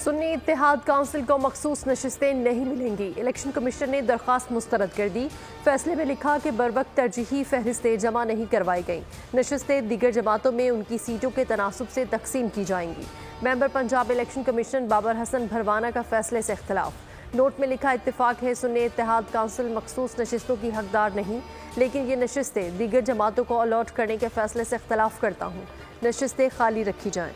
सुन्नी इत्तेहाद council को मखसूस नशिस्तें नहीं मिलेंगी। इलेक्शन कमीशन ने दरख्वास्त मुस्तरद कर दी। फैसले में लिखा कि बरवक्त तरजीही फहरिस्तें जमा नहीं करवाई गईं। नशिस्तें दीगर जमातों में उनकी सीटों के तनासुब से तकसीम की जाएंगी। Member Punjab election commission Babar Hasan Bharwana का फैसले से इख्तलाफ। नोट में लिखा इत्तेफाक है सुन्नी इत्तेहाद काउंसिल मखसूस नशिस्तों की हकदार नहीं, लेकिन ये नशिस्तें दीगर जमातों को अलॉट करने के फैसले से इख्तलाफ करता हूँ। नशिस्तें खाली रखी जाएं।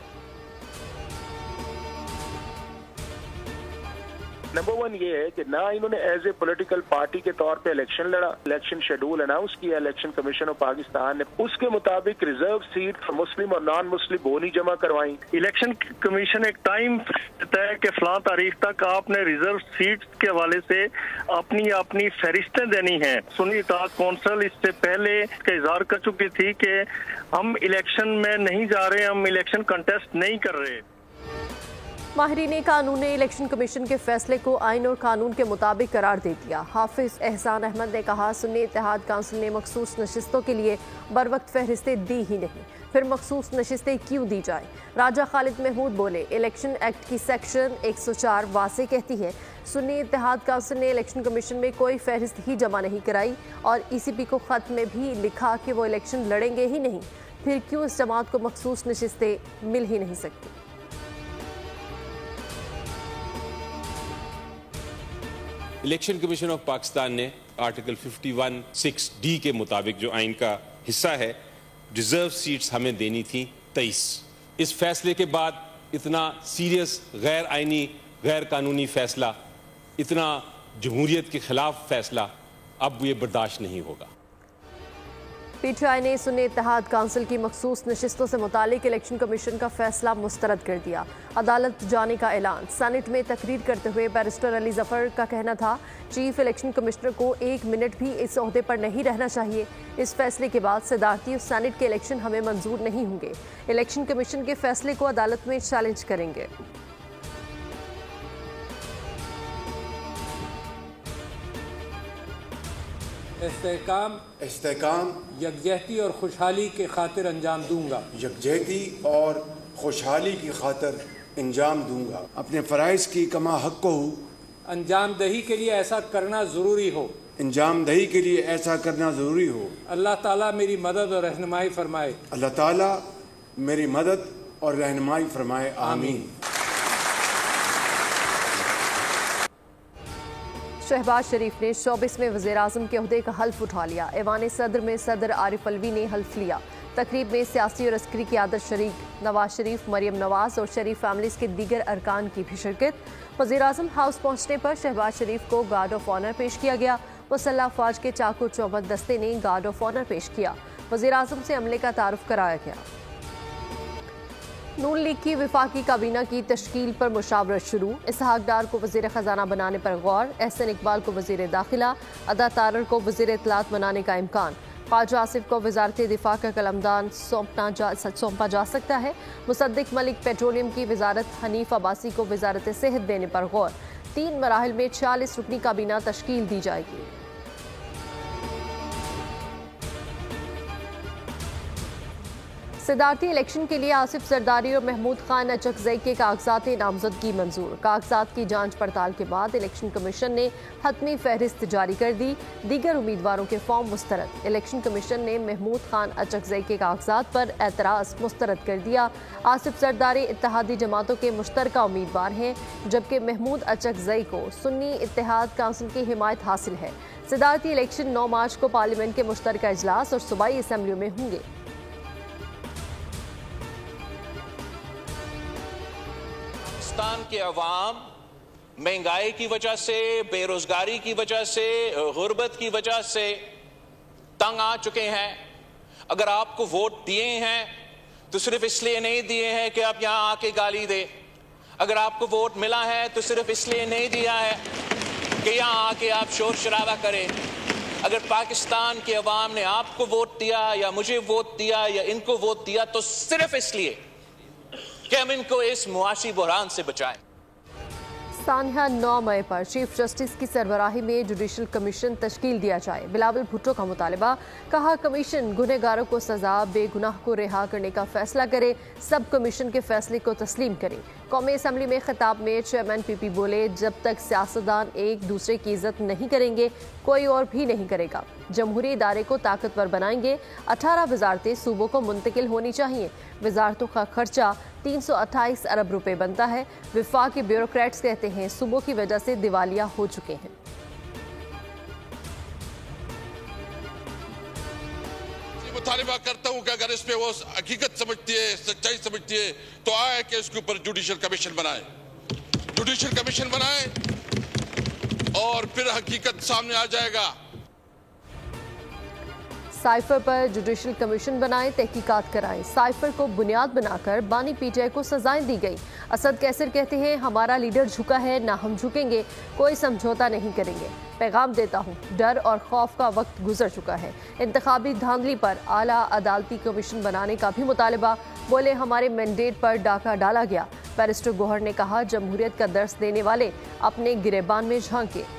नंबर वन ये है कि ना इन्होंने एज ए पॉलिटिकल पार्टी के तौर पे इलेक्शन लड़ा, इलेक्शन शेड्यूल अनाउंस किया इलेक्शन कमीशन ऑफ पाकिस्तान ने, उसके मुताबिक रिजर्व सीट फॉर मुस्लिम और नॉन मुस्लिम वो नहीं जमा करवाई। इलेक्शन कमीशन एक टाइम देता है कि फलां तारीख तक आपने रिजर्व सीट के हवाले से अपनी फहरिस्तें देनी है। सुन्नी इत्तेहाद कौंसिल इससे पहले इसका इजहार कर चुकी थी कि हम इलेक्शन में नहीं जा रहे, हम इलेक्शन कंटेस्ट नहीं कर रहे। माहिरीन कानून ने इलेक्शन कमीशन के फैसले को आइन और कानून के मुताबिक करार दे दिया। हाफिज एहसान अहमद ने कहा, सुन्नी इत्तेहाद काउंसिल ने मखसूस नशिस्तों के लिए बरवक्त फहरिस्तें दी ही नहीं, फिर मखसूस नशिस्तें क्यों दी जाए। राजा खालिद महमूद बोले, इलेक्शन एक्ट की सेक्शन 104 वासे कहती है सुन्नी इत्तेहाद काउंसिल ने इलेक्शन कमीशन में कोई फहरिस्त ही जमा नहीं कराई और ECP को खत में भी लिखा कि वो इलेक्शन लड़ेंगे ही नहीं, फिर क्यों इस जमात को मखसूस नशिस्तें मिल ही नहीं सकती। इलेक्शन कमीशन ऑफ पाकिस्तान ने आर्टिकल 51(6)D के मुताबिक जो आइन का हिस्सा है, रिजर्व सीट्स हमें देनी थी 23। इस फैसले के बाद इतना सीरियस गैर आइनी गैर कानूनी फैसला, इतना जमहूरियत के खिलाफ फैसला अब ये बर्दाश्त नहीं होगा। PTI ने सुन्नी इत्तेहाद काउंसिल की मखसूस नशिस्तों से मुतालिक इलेक्शन कमीशन का फैसला मुस्तरद कर दिया। अदालत जाने का ऐलान। सेनेट में तकरीर करते हुए बैरिस्टर अली जफर का कहना था, चीफ इलेक्शन कमिश्नर को 1 मिनट भी इस ओहदे पर नहीं रहना चाहिए। इस फैसले के बाद सदारती और सेनेट के इलेक्शन हमें मंजूर नहीं होंगे। इलेक्शन कमीशन के फैसले को अदालत में चैलेंज करेंगे। इस्तेहकाम यकजहती और खुशहाली के खातिर अंजाम दूंगा। यकजहती और खुशहाली की खातिर अंजाम दूंगा। अपने फ़राइज़ की कमा हक़ को अंजाम दही के लिए ऐसा करना ज़रूरी हो। अंजाम दही के लिए ऐसा करना ज़रूरी हो। अल्लाह ताला मेरी मदद और रहनुमाई फरमाए। अल्लाह ताला मेरी मदद और रहनुमाई फरमाए। आमीन। शहबाज शरीफ ने 24वें वज़ीर-ए-आज़म के ओहदे का हल्फ उठा लिया। ऐवान सदर में सदर आरिफ अलवी ने हल्फ लिया। तकरीब में सियासी और अस्करी क़यादत शरीक, नवाज शरीफ, मरियम नवाज और शरीफ फैमिलीज के दीगर अरकान की भी शिरकत। वज़ीर-ए-आज़म हाउस पहुंचने पर शहबाज शरीफ को गार्ड ऑफ ऑनर पेश किया गया। मुसल्लह अफ़वाज के चाकू चौबंद दस्ते ने गार्ड ऑफ ऑनर पेश किया। वज़ीर-ए-आज़म से अमले का तारुफ कराया गया। नून लीग की विफाकी काबीना की तश्कील पर मुशावरत शुरू। इसहाक डार को वज़ीर ख़जाना बनाने पर गौर। एहसन इकबाल को वज़ीर दाखिला, अदा तारर को वज़ीर इत्तलात बनाने का इम्कान। ख्वाजा आसिफ को वज़ारत दिफा का कलमदान सौंपा जा सकता है। मुसद्दिक मलिक पेट्रोलियम की वज़ारत, हनीफ अब्बासी को वज़ारत सेहत देने पर गौर। 3 मराहिल में 46 रुकनी काबीना तश्कील दी जाएगी। सदारती इलेक्शन के लिए आसिफ जरदारी और महमूद खान अचकजई के कागजात नामजदगी मंजूर। कागजात की जांच पड़ताल के बाद इलेक्शन कमीशन ने हतमी फहरिस्त जारी कर दी। दीगर उम्मीदवारों के फॉर्म मुस्तरद। इलेक्शन कमीशन ने महमूद खान अचकजई के कागजात पर एतराज़ मुस्तरद कर दिया। आसिफ जरदारी इत्तेहादी जमातों के मुश्तरका उम्मीदवार हैं, जबकि महमूद अचकजई को सुन्नी इत्तेहाद काउंसिल की हिमायत हासिल है। सदारती इलेक्शन 9 मार्च को पार्लियामेंट के मुश्तरका इजलास और सूबाई असम्बलियों में होंगे। पाकिस्तान के अवाम महंगाई की वजह से, बेरोजगारी की वजह से, गुर्बत की वजह से तंग आ चुके हैं। अगर आपको वोट दिए हैं तो सिर्फ इसलिए नहीं दिए हैं कि आप यहां आके गाली दे। अगर आपको वोट मिला है तो सिर्फ इसलिए नहीं दिया है कि यहां आके आप शोर शराबा करें। अगर पाकिस्तान के अवाम ने आपको वोट दिया या मुझे वोट दिया या इनको वोट दिया तो सिर्फ इसलिए कि हम इनको इस मुआशी बुहरान से बचाएं। सानिया 9 मई पर चीफ जस्टिस की सरबराही में जुडिशल कमीशन तश्कील दिया जाए। बिलावल भुट्टो का मुतालबा, कहा कमीशन गुनहगारों को सजा, बेगुनाह को रिहा करने का फैसला करे, सब कमीशन के फैसले को तस्लीम करें। कौमी असम्बली में खिताब में चेयरमैन पीपी बोले, जब तक सियासतदान एक दूसरे की इज्जत नहीं करेंगे कोई और भी नहीं करेगा। जमहूरी इदारे को ताकतवर बनाएंगे। 18 वजारतें सूबों को मुंतकिल होनी चाहिए। वजारतों का खर्चा 328 अरब रुपए बनता है। विफाकी ब्यूरोक्रेट्स कहते हैं सूबों की वजह से दिवालिया हो चुके हैं। मुतालिबा करता हूं कि अगर इस पे वो हकीकत समझती है, सच्चाई समझती है, तो आए कि इसके ऊपर जुडिशल कमीशन बनाए, जुडिशल कमीशन बनाए और फिर हकीकत सामने आ जाएगा। साइफर पर जुडिशल कमीशन बनाएं, तहकीकात कराएं। साइफर को बुनियाद बनाकर बानी पीटीआई को सजाएं दी गई। असद कैसर कहते हैं, हमारा लीडर झुका है, ना हम झुकेंगे, कोई समझौता नहीं करेंगे। पैगाम देता हूं, डर और खौफ का वक्त गुजर चुका है। इंतखाबी धांधली पर आला अदालती कमीशन बनाने का भी मुतालबा। बोले, हमारे मैंडेट पर डाका डाला गया। बैरिस्टर गोहर ने कहा, जमहूरियत का दर्स देने वाले अपने गिरेबान में झांके।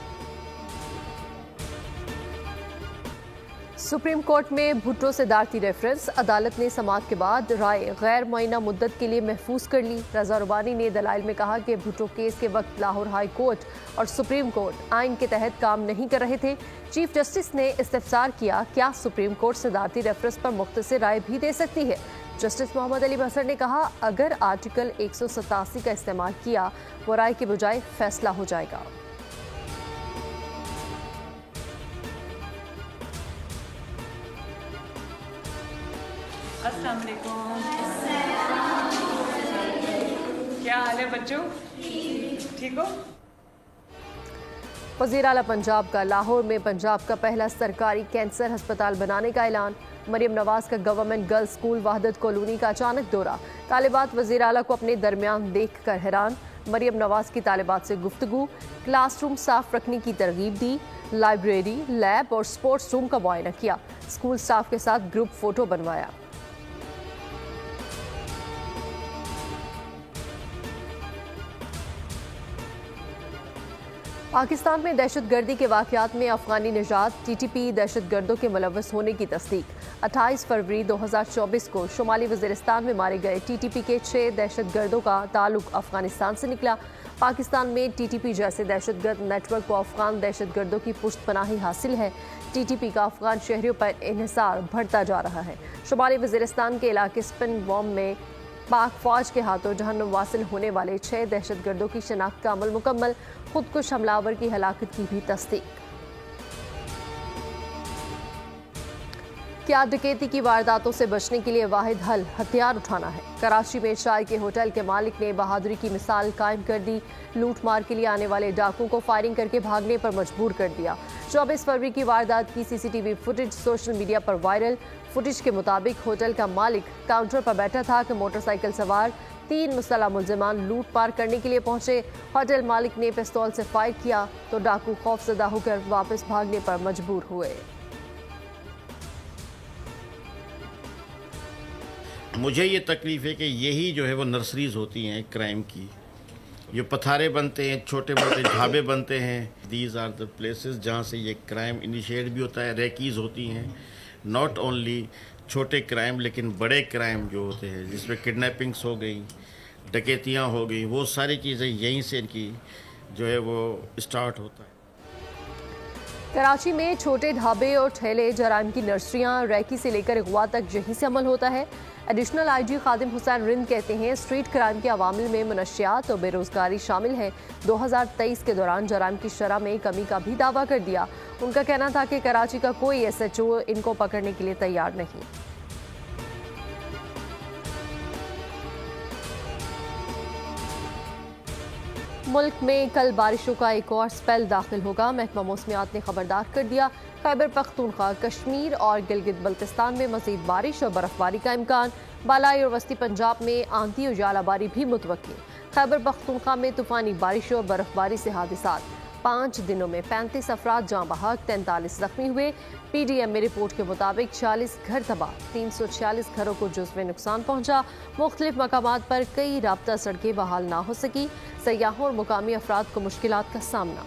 सुप्रीम कोर्ट में भुट्टो सदारती रेफरेंस। अदालत ने समाअत के बाद राय गैर मुअय्यना मुद्दत के लिए महफूज कर ली। रजा रुबानी ने दलाइल में कहा कि भुट्टो केस के वक्त लाहौर हाई कोर्ट और सुप्रीम कोर्ट आइन के तहत काम नहीं कर रहे थे। चीफ जस्टिस ने इस्तफसार किया, क्या सुप्रीम कोर्ट सदारती रेफरेंस पर मुख्तसर राय भी दे सकती है। जस्टिस मोहम्मद अली बसर ने कहा, अगर आर्टिकल 187 का इस्तेमाल किया वो राय के बजाय फैसला हो जाएगा। अस्सलाम वालेकुम। क्या हाल है बच्चों, ठीक हो? वज़ीर आला पंजाब का लाहौर में पंजाब का पहला सरकारी कैंसर अस्पताल बनाने का ऐलान। मरियम नवाज का गवर्नमेंट गर्ल्स स्कूल वहदत कॉलोनी का अचानक दौरा। तालिबात वज़ीर आला को अपने दरमियान देख कर हैरान। मरियम नवाज की तालिबात से गुफ्तगू। क्लासरूम साफ रखने की तरगीब दी। लाइब्रेरी, लैब और स्पोर्ट्स रूम का मुआयना किया। स्कूल स्टाफ के साथ ग्रुप फोटो बनवाया। पाकिस्तान में दहशतगर्दी के वाक़यात में अफगानी निजात टीटीपी दहशतगर्दों के मुलव्वस होने की तस्दीक। 28 फरवरी 2024 को शुमाली वज़ीरिस्तान में मारे गए टीटीपी के 6 दहशतगर्दों का ताल्लुक अफगानिस्तान से निकला। पाकिस्तान में टीटीपी जैसे दहशतगर्द नेटवर्क को अफगान दहशतगर्दों की पुष्टपनाही हासिल है। टीटीपी का अफगान शहरियों पर इन्हिसार बढ़ता जा रहा है। शुमाली वज़ीरिस्तान के इलाके स्पिन बॉम्ब में पाक फौज के हाथों जहन्नुम वासिल होने वाले 6 दहशतगर्दों की शनाख्त का अमल मुकम्मल। खुदकुश हमलावर की हलाकत की भी तस्दीक। क्या डकैती की वारदातों से बचने के लिए वाहिद हल हथियार उठाना है। कराची में चाय के होटल के मालिक ने बहादुरी की मिसाल कायम कर दी। लूट मार के लिए आने वाले डाकुओं को फायरिंग करके भागने पर मजबूर कर दिया। 24 फरवरी की वारदात की सीसीटीवी फुटेज सोशल मीडिया पर वायरल। फुटेज के मुताबिक होटल का मालिक काउंटर पर बैठा था कि मोटरसाइकिल सवार 3 मुसल्लह मुलजिमान लूट पार करने के लिए पहुंचे। होटल मालिक ने पिस्तौल से फायर किया तो डाकू खौफजदा होकर वापस भागने पर मजबूर हुए। मुझे ये तकलीफ है कि यही जो है वो नर्सरीज होती हैं क्राइम की, जो पथारे बनते हैं, छोटे मोटे ढाबे बनते हैं। दीज आर द प्लेसेस जहाँ से ये क्राइम इनिशिएट भी होता है। रैकीज होती हैं, नॉट ओनली छोटे क्राइम लेकिन बड़े क्राइम जो होते हैं जिसमें किडनैपिंग्स हो गई, डकैतियाँ हो गई, वो सारी चीज़ें यहीं से इनकी जो है वो स्टार्ट होता है। कराची में छोटे ढाबे और ठेले, जराइम की नर्सरियां, रैकी से लेकर अगवा तक यहीं से अमल होता है। एडिशनल आईजी खादिम हुसैन रिंद कहते हैं, स्ट्रीट क्राइम के अवामिल में मनशियात और बेरोजगारी शामिल है। 2023 के दौरान जराइम की शरह में कमी का भी दावा कर दिया। उनका कहना था कि कराची का कोई SHO इनको पकड़ने के लिए तैयार नहीं। मुल्क में कल बारिशों का एक और स्पेल दाखिल होगा। महकमा मौसमियात ने खबरदार कर दिया, खैबर पख्तूनख्वा, कश्मीर और गिलगित बल्तिस्तान में मजीद बारिश और बर्फबारी का इम्कान। बालाई और वस्ती पंजाब में आंधी और जालाबारी भी मुतवक्किल। खैबर पख्तूनख्वा में तूफानी बारिश और बर्फबारी से हादसात। 5 दिनों में 35 अफराद जाँ बहक, 43 जख्मी हुए। PDM में रिपोर्ट के मुताबिक 40 घर तबाह, 346 घरों को जुज़्व नुकसान पहुंचा। मुख्तलिफ मकामात पर कई राब्ता सड़कें बहाल ना हो सकी। सयाहों और मुकामी अफराद को मुश्किलात का सामना।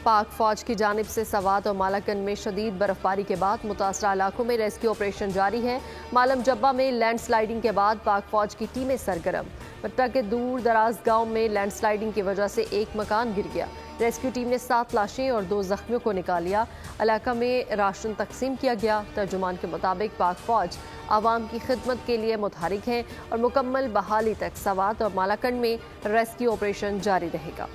पाक फौज की जानिब से सवात और मालाकंड में शदीद बर्फबारी के बाद मुतासरा इलाकों में रेस्क्यू ऑपरेशन जारी है। मालम जब्बा में लैंडस्लाइडिंग के बाद पाक फौज की टीमें सरगर्म। पट्टा के दूर दराज गांव में लैंडस्लाइडिंग की वजह से एक मकान गिर गया। रेस्क्यू टीम ने 7 लाशें और 2 जख्मियों को निकाल लिया। इलाका में राशन तकसीम किया गया। तर्जुमान के मुताबिक पाक फौज आवाम की खिदमत के लिए मुतहरिक है और मुकम्मल बहाली तक सवात और मालाकंड में रेस्क्यू ऑपरेशन जारी रहेगा।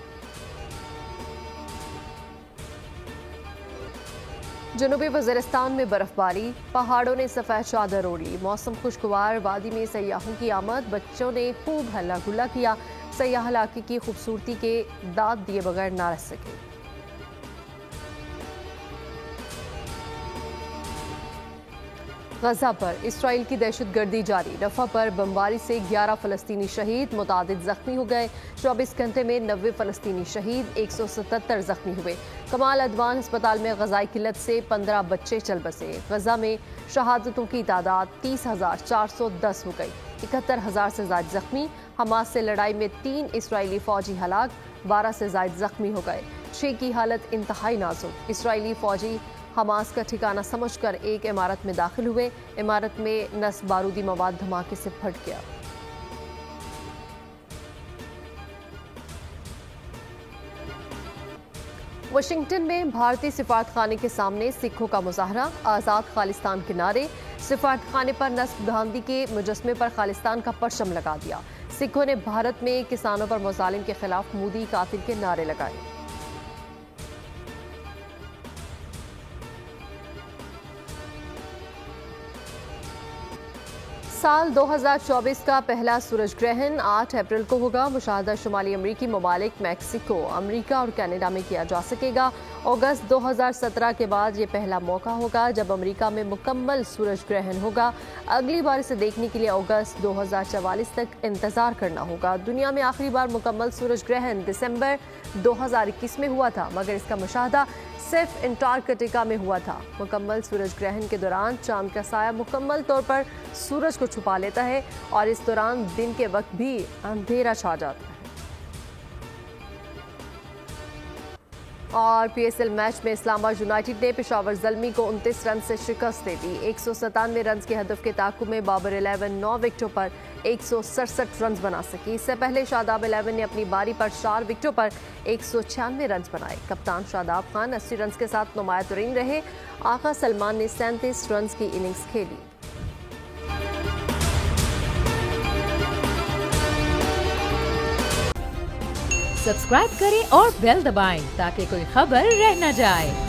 जनूबी वज़ीरिस्तान में बर्फबारी, पहाड़ों ने सफ़ेद चादर ओढ़ी। मौसम खुशगवार, वादी में सयाहों की आमद, बच्चों ने खूब हल्ला गुल्ला किया। सयाह इलाके की खूबसूरती के दाद दिए बगैर ना रह सके। गजा पर इसराइल की दहशतगर्दी जारी। रफा पर बमबारी से 11 फ़लस्तीनी शहीद, मुतादिद जख्मी हो गए। 24 घंटे में 90 फ़लस्तीनी शहीद, 177 जख्मी हुए। कमाल अदवान अस्पताल में गजाई किल्लत से 15 बच्चे चल बसे। गजा में शहादतों की तादाद 30,410 हो गई। 71,000 से ज्यादा जख्मी। हमास से लड़ाई में 3 इसराइली फौजी हलाक, 12 से ज्यादा जख्मी हो गए। 6 की हालत इंतहाई नाजुक। इसराइली फौजी हमास का ठिकाना समझकर एक इमारत में दाखिल हुए। इमारत में नस बारूदी मवाद धमाके से फट गया। वाशिंगटन में भारतीय सिफारतखाने के सामने सिखों का मुजाहरा, आज़ाद खालिस्तान के नारे। सिफारतखाने पर नस्ब गांधी के मुजस्मे पर खालिस्तान का परचम लगा दिया। सिखों ने भारत में किसानों पर मुजालिम के खिलाफ मोदी कातिल के नारे लगाए। साल 2024 का पहला सूरज ग्रहण 8 अप्रैल को होगा। मुशाहदा शुमाली अमरीकी ममालिक मैक्सिको, अमरीका और कनाडा में किया जा सकेगा। अगस्त 2017 के बाद ये पहला मौका होगा जब अमरीका में मुकम्मल सूरज ग्रहण होगा। अगली बार इसे देखने के लिए अगस्त 2044 तक इंतजार करना होगा। दुनिया में आखिरी बार मुकम्मल सूरज ग्रहण दिसंबर 2021 में हुआ था, मगर इसका मुशाहदा सिर्फ अंटार्कटिका में हुआ था। मुकम्मल सूरज ग्रहण के दौरान चांद का साया मुकम्मल तौर पर सूरज को छुपा लेता है और इस दौरान दिन के वक्त भी अंधेरा छा जाता है। और PSL मैच में इस्लामाबाद यूनाइटेड ने पेशावर ज़ल्मी को 29 रन से शिकस्त दे दी। 197 रन के हदफ के ताक़ुब में बाबर 11 9 विकेटों पर 167 रन बना सकी। इससे पहले शादाब 11 ने अपनी बारी पर 4 विकेटों पर 196 रन बनाए। कप्तान शादाब खान 80 रन के साथ नुमायातरीन रहे। आका सलमान ने 37 रन की इनिंग्स खेली। सब्सक्राइब करें और बेल दबाएं ताकि कोई खबर रह न जाए।